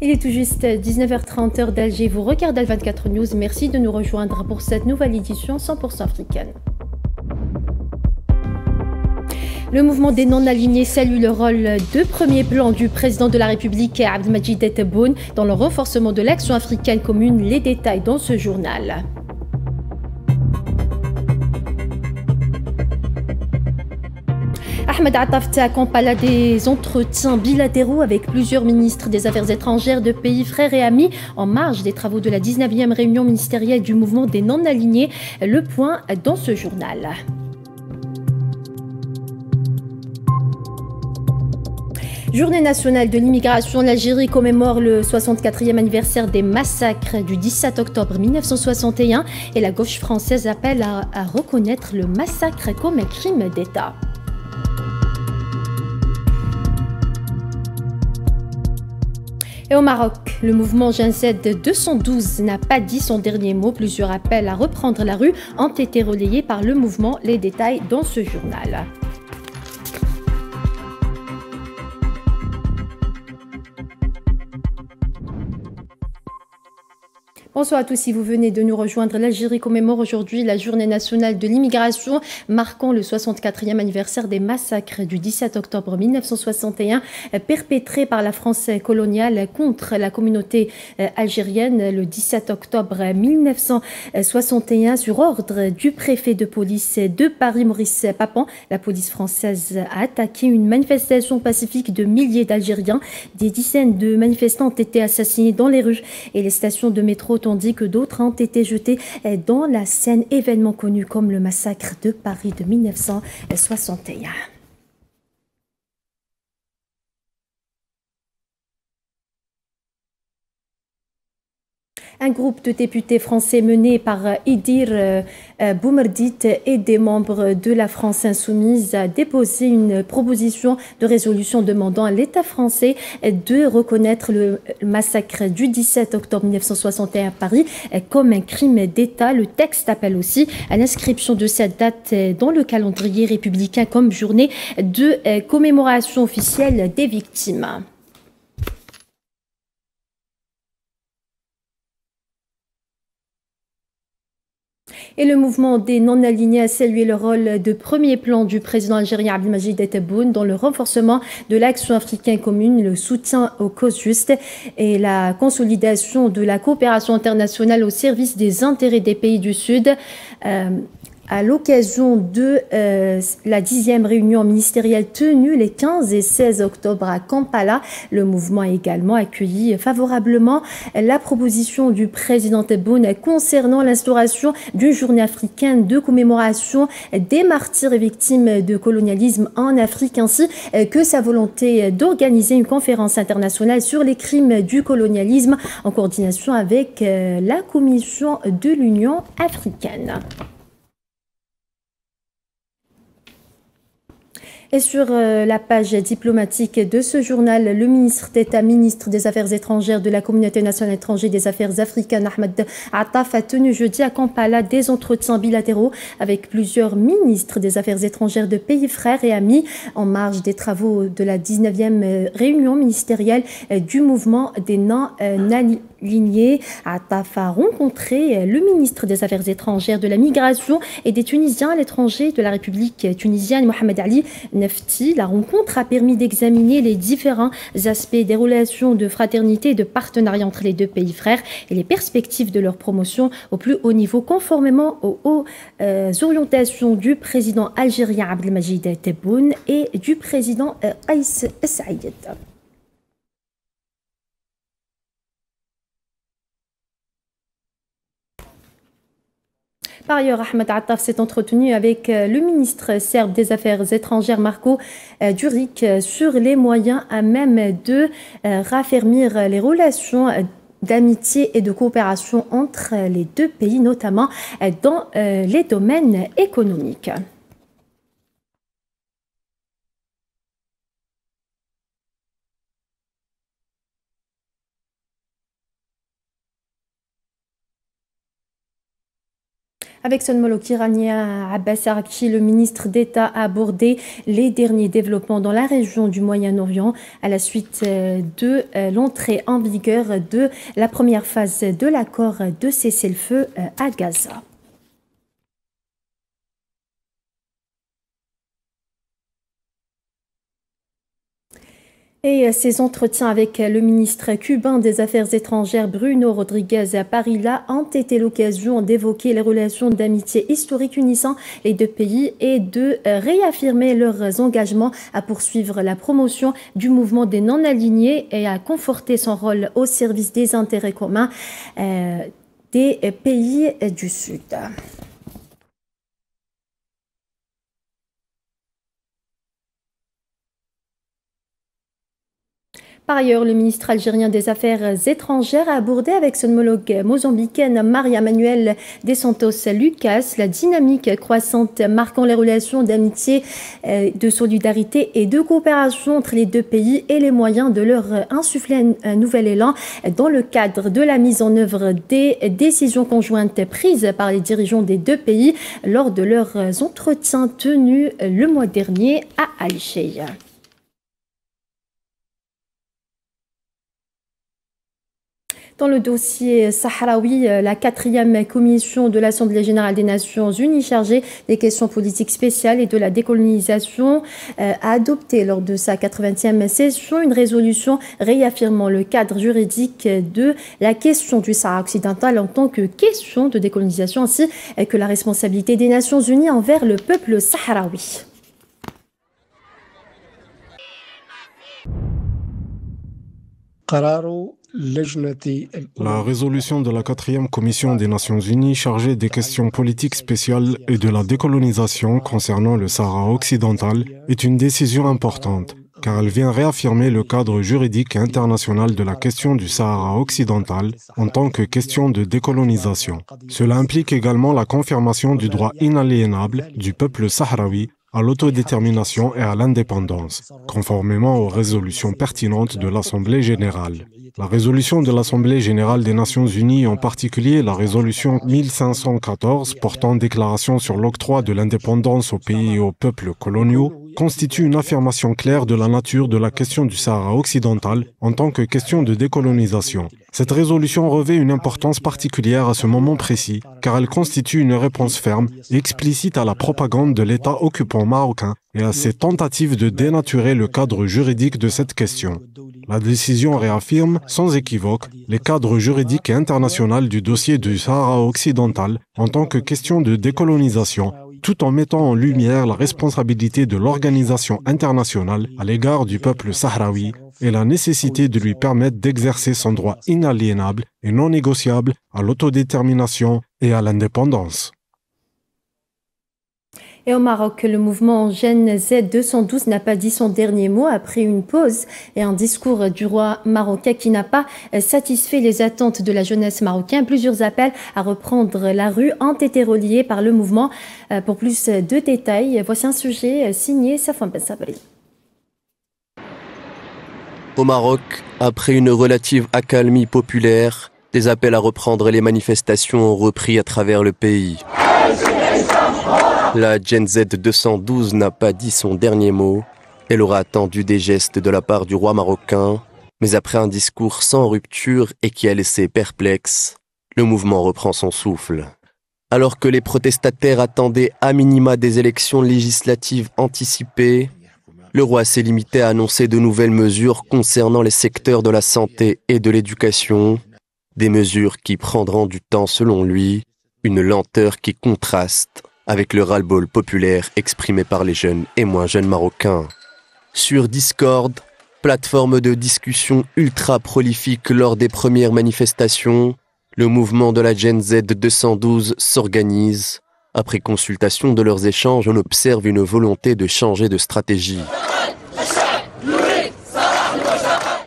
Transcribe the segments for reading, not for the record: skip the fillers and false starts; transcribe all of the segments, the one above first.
Il est tout juste 19h30 heure d'Alger. Vous regardez Al 24 News. Merci de nous rejoindre pour cette nouvelle édition 100% africaine. Le mouvement des non-alignés salue le rôle de premier plan du président de la République, Abdelmadjid Tebboune, dans le renforcement de l'action africaine commune. Les détails dans ce journal. Ahmed Attaf à Kampala des entretiens bilatéraux avec plusieurs ministres des Affaires étrangères de pays frères et amis en marge des travaux de la 19e réunion ministérielle du mouvement des non-alignés. Le point dans ce journal. Journée nationale de l'immigration, l'Algérie commémore le 64e anniversaire des massacres du 17 octobre 1961 et la gauche française appelle à reconnaître le massacre comme un crime d'État. Et au Maroc, le mouvement Gen Z 212 n'a pas dit son dernier mot. Plusieurs appels à reprendre la rue ont été relayés par le mouvement. Les détails dans ce journal. Bonsoir à tous, si vous venez de nous rejoindre, l'Algérie commémore aujourd'hui la journée nationale de l'immigration, marquant le 64e anniversaire des massacres du 17 octobre 1961 perpétrés par la France coloniale contre la communauté algérienne le 17 octobre 1961 sur ordre du préfet de police de Paris, Maurice Papon. La police française a attaqué une manifestation pacifique de milliers d'Algériens. Des dizaines de manifestants ont été assassinés dans les rues et les stations de métro, tandis que d'autres ont été jetés dans la Seine, événement connu comme le massacre de Paris de 1961. Un groupe de députés français mené par Idir Boumerdit et des membres de la France insoumise a déposé une proposition de résolution demandant à l'État français de reconnaître le massacre du 17 octobre 1961 à Paris comme un crime d'État. Le texte appelle aussi à l'inscription de cette date dans le calendrier républicain comme journée de commémoration officielle des victimes. Et le mouvement des non-alignés a salué le rôle de premier plan du président algérien Abdelmadjid Tebboune dans le renforcement de l'action africaine commune, le soutien aux causes justes et la consolidation de la coopération internationale au service des intérêts des pays du Sud. À l'occasion de la 10e réunion ministérielle tenue les 15 et 16 octobre à Kampala, le mouvement a également accueilli favorablement la proposition du président Tebboune concernant l'instauration d'une journée africaine de commémoration des martyrs et victimes de colonialisme en Afrique, ainsi que sa volonté d'organiser une conférence internationale sur les crimes du colonialisme en coordination avec la Commission de l'Union africaine. Et sur la page diplomatique de ce journal, le ministre d'État, ministre des Affaires étrangères de la Communauté nationale étrangère des Affaires africaines, Ahmed Attaf, a tenu jeudi à Kampala des entretiens bilatéraux avec plusieurs ministres des Affaires étrangères de pays frères et amis en marge des travaux de la 19e réunion ministérielle du mouvement des non-alignés. Attaf a rencontré le ministre des Affaires étrangères, de la Migration et des Tunisiens à l'étranger de la République tunisienne, Mohamed Ali Nefti. La rencontre a permis d'examiner les différents aspects des relations de fraternité et de partenariat entre les deux pays frères et les perspectives de leur promotion au plus haut niveau, conformément aux orientations du président algérien Abdelmadjid Tebboune et du président Kais Saïed. Par ailleurs, Ahmed Attaf s'est entretenu avec le ministre serbe des Affaires étrangères, Marko Đurić, sur les moyens à même de raffermir les relations d'amitié et de coopération entre les deux pays, notamment dans les domaines économiques. Avec son homologue iranien Abbas Araghchi, le ministre d'État a abordé les derniers développements dans la région du Moyen-Orient à la suite de l'entrée en vigueur de la première phase de l'accord de cessez-le-feu à Gaza. Et ces entretiens avec le ministre cubain des Affaires étrangères Bruno Rodriguez Parilla ont été l'occasion d'évoquer les relations d'amitié historiques unissant les deux pays et de réaffirmer leurs engagements à poursuivre la promotion du mouvement des non-alignés et à conforter son rôle au service des intérêts communs des pays du Sud. Par ailleurs, le ministre algérien des Affaires étrangères a abordé avec son homologue mozambicaine Maria Manuel dos Santos Lucas la dynamique croissante marquant les relations d'amitié, de solidarité et de coopération entre les deux pays et les moyens de leur insuffler un nouvel élan dans le cadre de la mise en œuvre des décisions conjointes prises par les dirigeants des deux pays lors de leurs entretiens tenus le mois dernier à Alger. Dans le dossier sahraoui, la 4e commission de l'Assemblée générale des Nations unies chargée des questions politiques spéciales et de la décolonisation a adopté lors de sa 80e session une résolution réaffirmant le cadre juridique de la question du Sahara occidental en tant que question de décolonisation ainsi que la responsabilité des Nations unies envers le peuple sahraoui. La résolution de la 4e commission des Nations unies chargée des questions politiques spéciales et de la décolonisation concernant le Sahara occidental est une décision importante, car elle vient réaffirmer le cadre juridique international de la question du Sahara occidental en tant que question de décolonisation. Cela implique également la confirmation du droit inaliénable du peuple sahraoui à l'autodétermination et à l'indépendance, conformément aux résolutions pertinentes de l'Assemblée générale. La résolution de l'Assemblée générale des Nations unies, en particulier la résolution 1514 portant déclaration sur l'octroi de l'indépendance aux pays et aux peuples coloniaux, constitue une affirmation claire de la nature de la question du Sahara occidental en tant que question de décolonisation. Cette résolution revêt une importance particulière à ce moment précis, car elle constitue une réponse ferme et explicite à la propagande de l'État occupant marocain et à ses tentatives de dénaturer le cadre juridique de cette question. La décision réaffirme, sans équivoque, les cadres juridiques et internationaux du dossier du Sahara occidental en tant que question de décolonisation, tout en mettant en lumière la responsabilité de l'organisation internationale à l'égard du peuple sahraoui et la nécessité de lui permettre d'exercer son droit inaliénable et non négociable à l'autodétermination et à l'indépendance. Et au Maroc, le mouvement Gen Z 212 n'a pas dit son dernier mot après une pause et un discours du roi marocain qui n'a pas satisfait les attentes de la jeunesse marocaine. Plusieurs appels à reprendre la rue ont été reliés par le mouvement. Pour plus de détails, voici un sujet signé Safwan Ben Sabri. Au Maroc, après une relative accalmie populaire, des appels à reprendre les manifestations ont repris à travers le pays. La Gen Z 212 n'a pas dit son dernier mot. Elle aura attendu des gestes de la part du roi marocain, mais après un discours sans rupture et qui a laissé perplexe, le mouvement reprend son souffle. Alors que les protestataires attendaient à minima des élections législatives anticipées, le roi s'est limité à annoncer de nouvelles mesures concernant les secteurs de la santé et de l'éducation, des mesures qui prendront du temps selon lui, une lenteur qui contraste avec le ras-le-bol populaire exprimé par les jeunes et moins jeunes marocains. Sur Discord, plateforme de discussion ultra prolifique lors des premières manifestations, le mouvement de la Gen Z 212 s'organise. Après consultation de leurs échanges, on observe une volonté de changer de stratégie.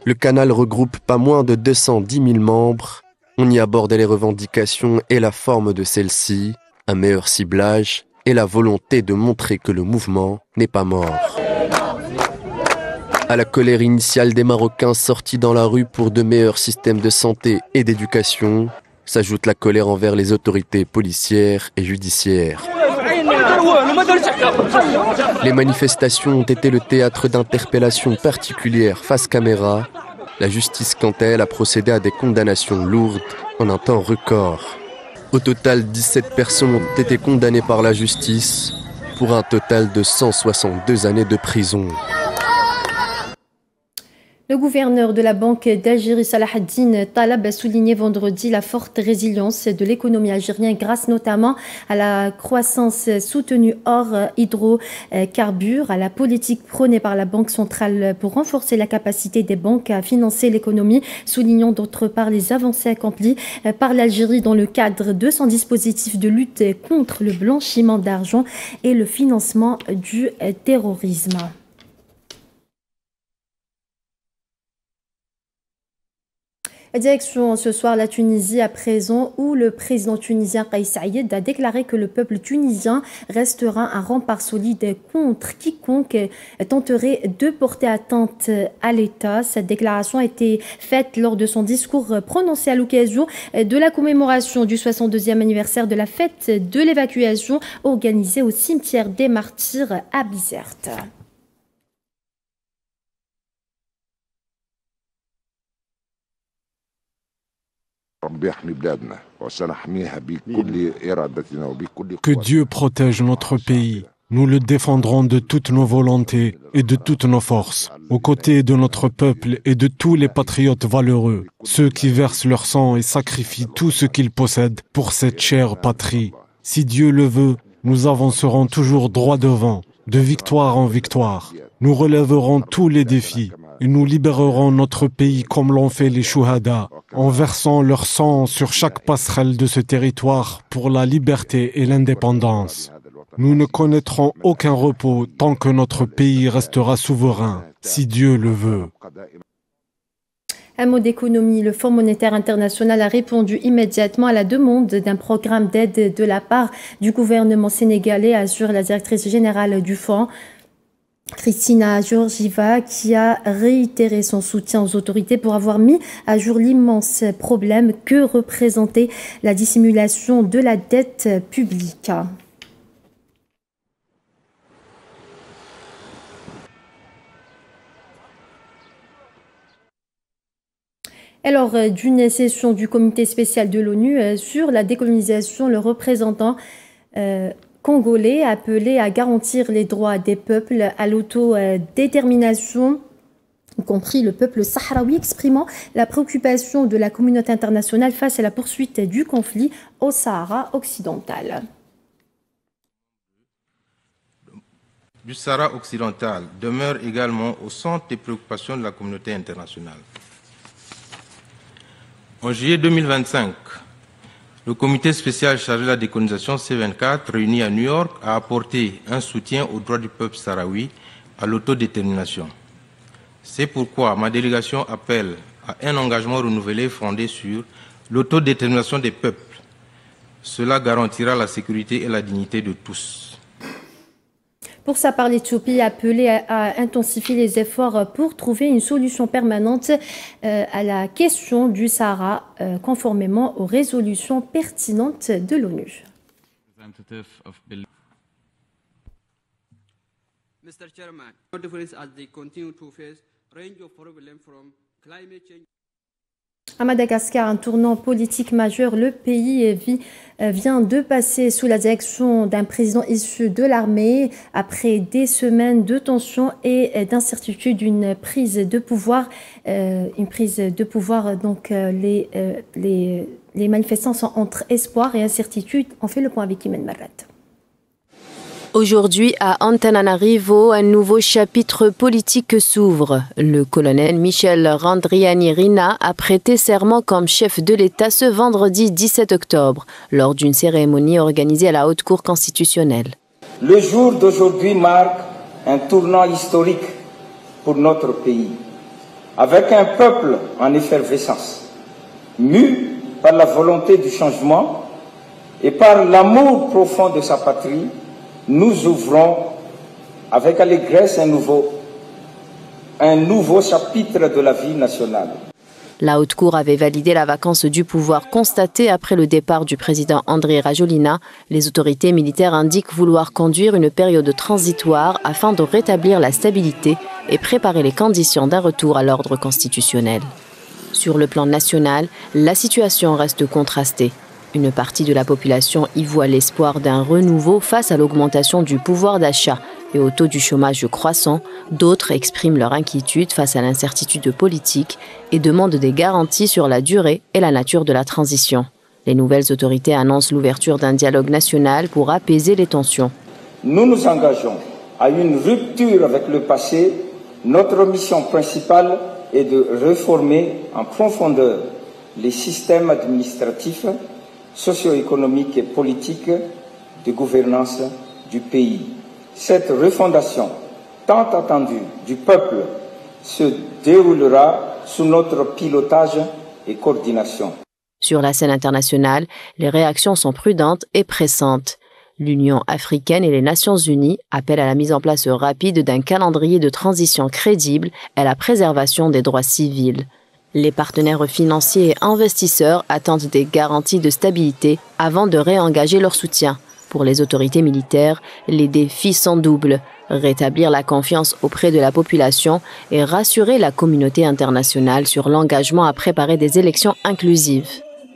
Le canal regroupe pas moins de 210 000 membres. On y aborde les revendications et la forme de celles-ci, un meilleur ciblage et la volonté de montrer que le mouvement n'est pas mort. À la colère initiale des Marocains sortis dans la rue pour de meilleurs systèmes de santé et d'éducation, S'ajoute la colère envers les autorités policières et judiciaires. Les manifestations ont été le théâtre d'interpellations particulières face caméra. La justice, quant à elle, a procédé à des condamnations lourdes en un temps record. Au total, 17 personnes ont été condamnées par la justice pour un total de 162 années de prison. Le gouverneur de la Banque d'Algérie, Salah ad-Din Talab, a souligné vendredi la forte résilience de l'économie algérienne grâce notamment à la croissance soutenue hors hydrocarbures, à la politique prônée par la Banque centrale pour renforcer la capacité des banques à financer l'économie, soulignant d'autre part les avancées accomplies par l'Algérie dans le cadre de son dispositif de lutte contre le blanchiment d'argent et le financement du terrorisme. Direction ce soir la Tunisie à présent où le président tunisien Kais Saïed a déclaré que le peuple tunisien restera un rempart solide contre quiconque tenterait de porter atteinte à l'État. Cette déclaration a été faite lors de son discours prononcé à l'occasion de la commémoration du 62e anniversaire de la fête de l'évacuation organisée au cimetière des Martyrs à Bizerte. Que Dieu protège notre pays. Nous le défendrons de toutes nos volontés et de toutes nos forces, aux côtés de notre peuple et de tous les patriotes valeureux, ceux qui versent leur sang et sacrifient tout ce qu'ils possèdent pour cette chère patrie. Si Dieu le veut, nous avancerons toujours droit devant, de victoire en victoire. Nous relèverons tous les défis et nous libérerons notre pays comme l'ont fait les Chouhada, en versant leur sang sur chaque passerelle de ce territoire pour la liberté et l'indépendance. Nous ne connaîtrons aucun repos tant que notre pays restera souverain, si Dieu le veut. Un mot d'économie, le Fonds monétaire international a répondu immédiatement à la demande d'un programme d'aide de la part du gouvernement sénégalais, assure la directrice générale du fonds, Christina Georgieva, qui a réitéré son soutien aux autorités pour avoir mis à jour l'immense problème que représentait la dissimulation de la dette publique. Alors, d'une session du comité spécial de l'ONU sur la décolonisation, le représentant congolais appelé à garantir les droits des peuples à l'autodétermination, y compris le peuple sahraoui, exprimant la préoccupation de la communauté internationale face à la poursuite du conflit au Sahara occidental. Du Sahara occidental demeure également au centre des préoccupations de la communauté internationale. En juillet 2025, le comité spécial chargé de la décolonisation C24, réuni à New York, a apporté un soutien aux droits du peuple sahraoui à l'autodétermination. C'est pourquoi ma délégation appelle à un engagement renouvelé fondé sur l'autodétermination des peuples. Cela garantira la sécurité et la dignité de tous. Pour sa part, l'Éthiopie a appelé à intensifier les efforts pour trouver une solution permanente à la question du Sahara, conformément aux résolutions pertinentes de l'ONU. Mr. Chairman, as they continue to face range of problems from climate change. À Madagascar, un tournant politique majeur, le pays vient de passer sous la direction d'un président issu de l'armée après des semaines de tension et d'incertitude, une prise de pouvoir. Donc les manifestants sont entre espoir et incertitude. On fait le point avec Imen Marat. Aujourd'hui, à Antananarivo, un nouveau chapitre politique s'ouvre. Le colonel Michel Randrianirina a prêté serment comme chef de l'État ce vendredi 17 octobre, lors d'une cérémonie organisée à la Haute Cour constitutionnelle. Le jour d'aujourd'hui marque un tournant historique pour notre pays, avec un peuple en effervescence, mu par la volonté du changement et par l'amour profond de sa patrie. Nous ouvrons avec allégresse un nouveau chapitre de la vie nationale. La Haute Cour avait validé la vacance du pouvoir constatée après le départ du président Andry Rajoelina. Les autorités militaires indiquent vouloir conduire une période transitoire afin de rétablir la stabilité et préparer les conditions d'un retour à l'ordre constitutionnel. Sur le plan national, la situation reste contrastée. Une partie de la population y voit l'espoir d'un renouveau face à l'augmentation du pouvoir d'achat et au taux du chômage croissant. D'autres expriment leur inquiétude face à l'incertitude politique et demandent des garanties sur la durée et la nature de la transition. Les nouvelles autorités annoncent l'ouverture d'un dialogue national pour apaiser les tensions. Nous nous engageons à une rupture avec le passé. Notre mission principale est de réformer en profondeur les systèmes administratifs, socio-économiques et politiques de gouvernance du pays. Cette refondation, tant attendue du peuple, se déroulera sous notre pilotage et coordination. Sur la scène internationale, les réactions sont prudentes et pressantes. L'Union africaine et les Nations unies appellent à la mise en place rapide d'un calendrier de transition crédible et à la préservation des droits civils. Les partenaires financiers et investisseurs attendent des garanties de stabilité avant de réengager leur soutien. Pour les autorités militaires, les défis sont doubles. Rétablir la confiance auprès de la population et rassurer la communauté internationale sur l'engagement à préparer des élections inclusives.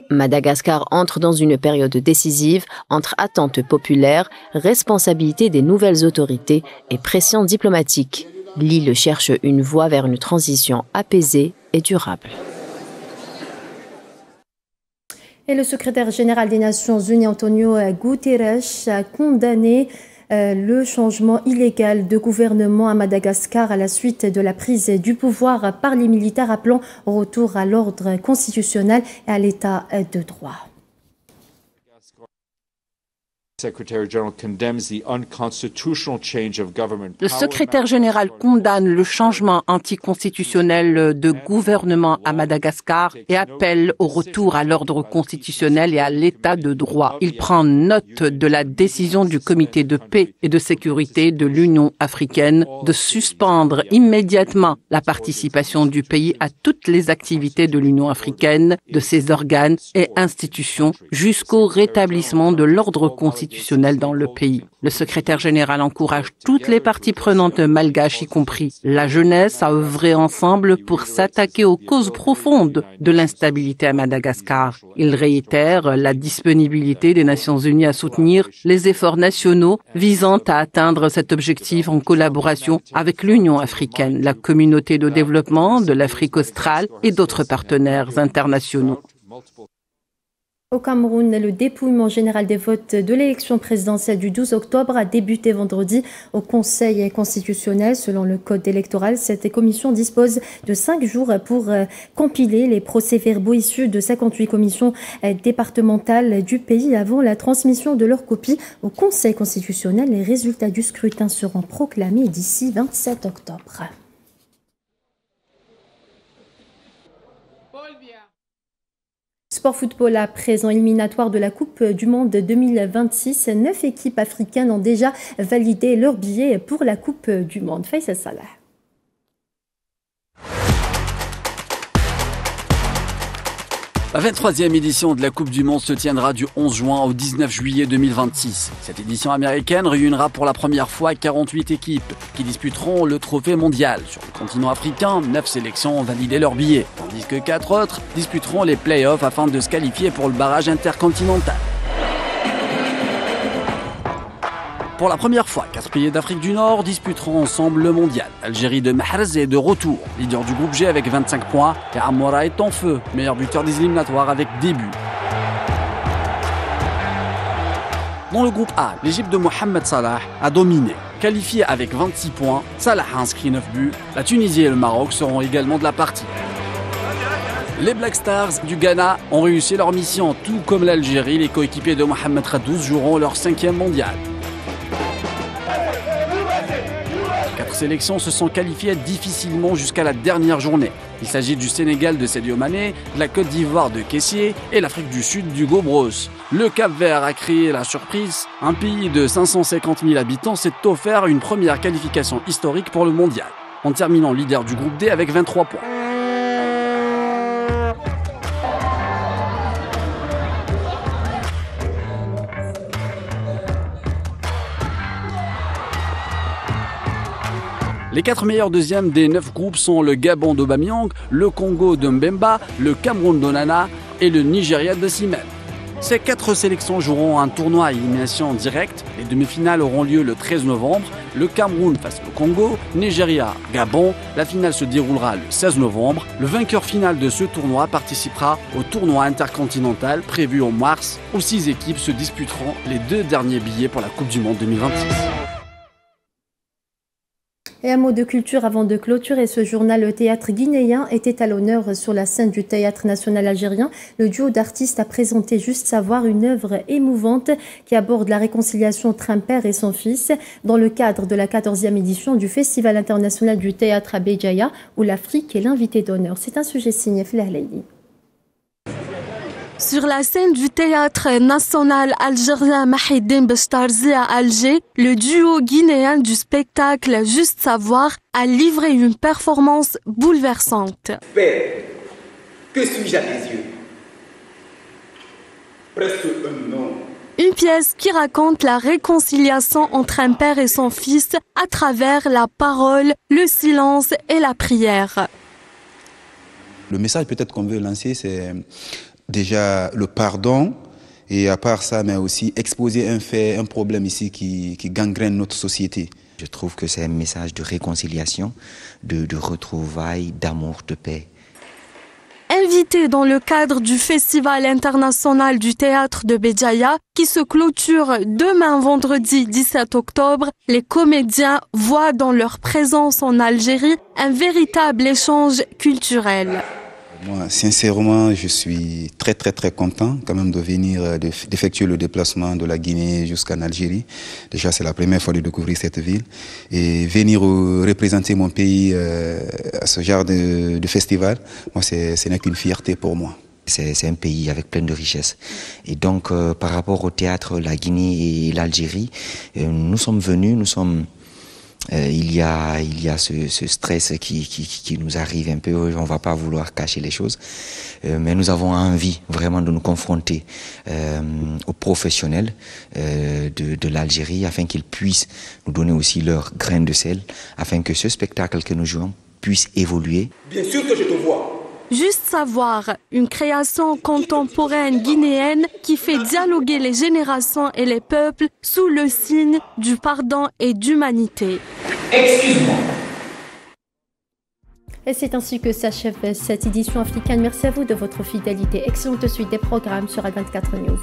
Madagascar entre dans une période décisive entre attentes populaires, responsabilité des nouvelles autorités et pression diplomatique. L'île cherche une voie vers une transition apaisée et durable. Et le secrétaire général des Nations Unies, Antonio Guterres, a condamné le changement illégal de gouvernement à Madagascar à la suite de la prise du pouvoir par les militaires, appelant au retour à l'ordre constitutionnel et à l'état de droit. Le secrétaire général condamne le changement anticonstitutionnel de gouvernement à Madagascar et appelle au retour à l'ordre constitutionnel et à l'état de droit. Il prend note de la décision du Comité de paix et de sécurité de l'Union africaine de suspendre immédiatement la participation du pays à toutes les activités de l'Union africaine, de ses organes et institutions jusqu'au rétablissement de l'ordre constitutionnel dans le pays. Le secrétaire général encourage toutes les parties prenantes malgaches, y compris la jeunesse, à œuvrer ensemble pour s'attaquer aux causes profondes de l'instabilité à Madagascar. Il réitère la disponibilité des Nations Unies à soutenir les efforts nationaux visant à atteindre cet objectif en collaboration avec l'Union africaine, la communauté de développement de l'Afrique australe et d'autres partenaires internationaux. Au Cameroun, le dépouillement général des votes de l'élection présidentielle du 12 octobre a débuté vendredi au Conseil constitutionnel. Selon le code électoral, cette commission dispose de 5 jours pour compiler les procès-verbaux issus de 58 commissions départementales du pays avant la transmission de leurs copies au Conseil constitutionnel. Les résultats du scrutin seront proclamés d'ici 27 octobre. Sport football à présent, éliminatoire de la Coupe du Monde 2026. 9 équipes africaines ont déjà validé leur billet pour la Coupe du Monde. Faisal Salah. La 23e édition de la Coupe du Monde se tiendra du 11 juin au 19 juillet 2026. Cette édition américaine réunira pour la première fois 48 équipes qui disputeront le trophée mondial. Sur le continent africain, 9 sélections ont validé leur billet, tandis que 4 autres disputeront les play-offs afin de se qualifier pour le barrage intercontinental. Pour la première fois, 4 pays d'Afrique du Nord disputeront ensemble le mondial. L'Algérie de Mahrez est de retour, leader du groupe G avec 25 points. Et Amoura est en feu, meilleur buteur des éliminatoires avec 10 buts. Dans le groupe A, l'Égypte de Mohamed Salah a dominé. Qualifié avec 26 points, Salah a inscrit 9 buts. La Tunisie et le Maroc seront également de la partie. Les Black Stars du Ghana ont réussi leur mission, tout comme l'Algérie. Les coéquipiers de Mohamed Khadouz joueront leur 5e mondial. 4 sélections se sont qualifiées difficilement jusqu'à la dernière journée. Il s'agit du Sénégal de Sadio Mané, de la Côte d'Ivoire de Kessié et l'Afrique du Sud d'Hugo Broos. Le Cap-Vert a créé la surprise. Un pays de 550 000 habitants s'est offert une première qualification historique pour le mondial, en terminant leader du groupe D avec 23 points. Les 4 meilleurs deuxièmes des 9 groupes sont le Gabon d'Aubameyang, le Congo de Mbemba, le Cameroun d'Onana et le Nigeria de Osimhen. Ces 4 sélections joueront un tournoi à élimination directe. Les demi-finales auront lieu le 13 novembre. Le Cameroun face au Congo, Nigeria, Gabon. La finale se déroulera le 16 novembre. Le vainqueur final de ce tournoi participera au tournoi intercontinental prévu en mars où 6 équipes se disputeront les 2 derniers billets pour la Coupe du Monde 2026. Et un mot de culture avant de clôturer ce journal. Le théâtre guinéen était à l'honneur sur la scène du Théâtre national algérien. Le duo d'artistes a présenté Juste Savoir, une œuvre émouvante qui aborde la réconciliation entre un père et son fils dans le cadre de la 14e édition du Festival international du théâtre à Béjaïa où l'Afrique est l'invité d'honneur. C'est un sujet signé Flahleili. Sur la scène du Théâtre national algérien Mahidine Bestarzi à Alger, le duo guinéen du spectacle Juste Savoir a livré une performance bouleversante. Père, que suis-je à tes yeux? Presque un nom. Une pièce qui raconte la réconciliation entre un père et son fils à travers la parole, le silence et la prière. Le message peut-être qu'on veut lancer, c'est déjà le pardon, et à part ça, mais aussi exposer un fait, un problème ici qui gangrène notre société. Je trouve que c'est un message de réconciliation, de retrouvailles, d'amour, de paix. Invité dans le cadre du Festival international du théâtre de Béjaïa, qui se clôture demain vendredi 17 octobre, les comédiens voient dans leur présence en Algérie un véritable échange culturel. Moi, sincèrement, je suis très content quand même de venir, d'effectuer le déplacement de la Guinée jusqu'en Algérie. Déjà, c'est la première fois de découvrir cette ville. Et venir représenter mon pays à ce genre de festival, moi, ce n'est qu'une fierté pour moi. C'est un pays avec plein de richesses. Et donc, par rapport au théâtre, la Guinée et l'Algérie, nous sommes venus, il y a ce stress qui nous arrive un peu, on va pas vouloir cacher les choses, mais nous avons envie vraiment de nous confronter aux professionnels de l'Algérie afin qu'ils puissent nous donner aussi leur grain de sel, afin que ce spectacle que nous jouons puisse évoluer. Bien sûr que je te vois. Juste Savoir, une création contemporaine guinéenne qui fait dialoguer les générations et les peuples sous le signe du pardon et d'humanité. Excuse-moi. Et c'est ainsi que s'achève cette édition africaine. Merci à vous de votre fidélité. Excellente suite des programmes sur A24 News.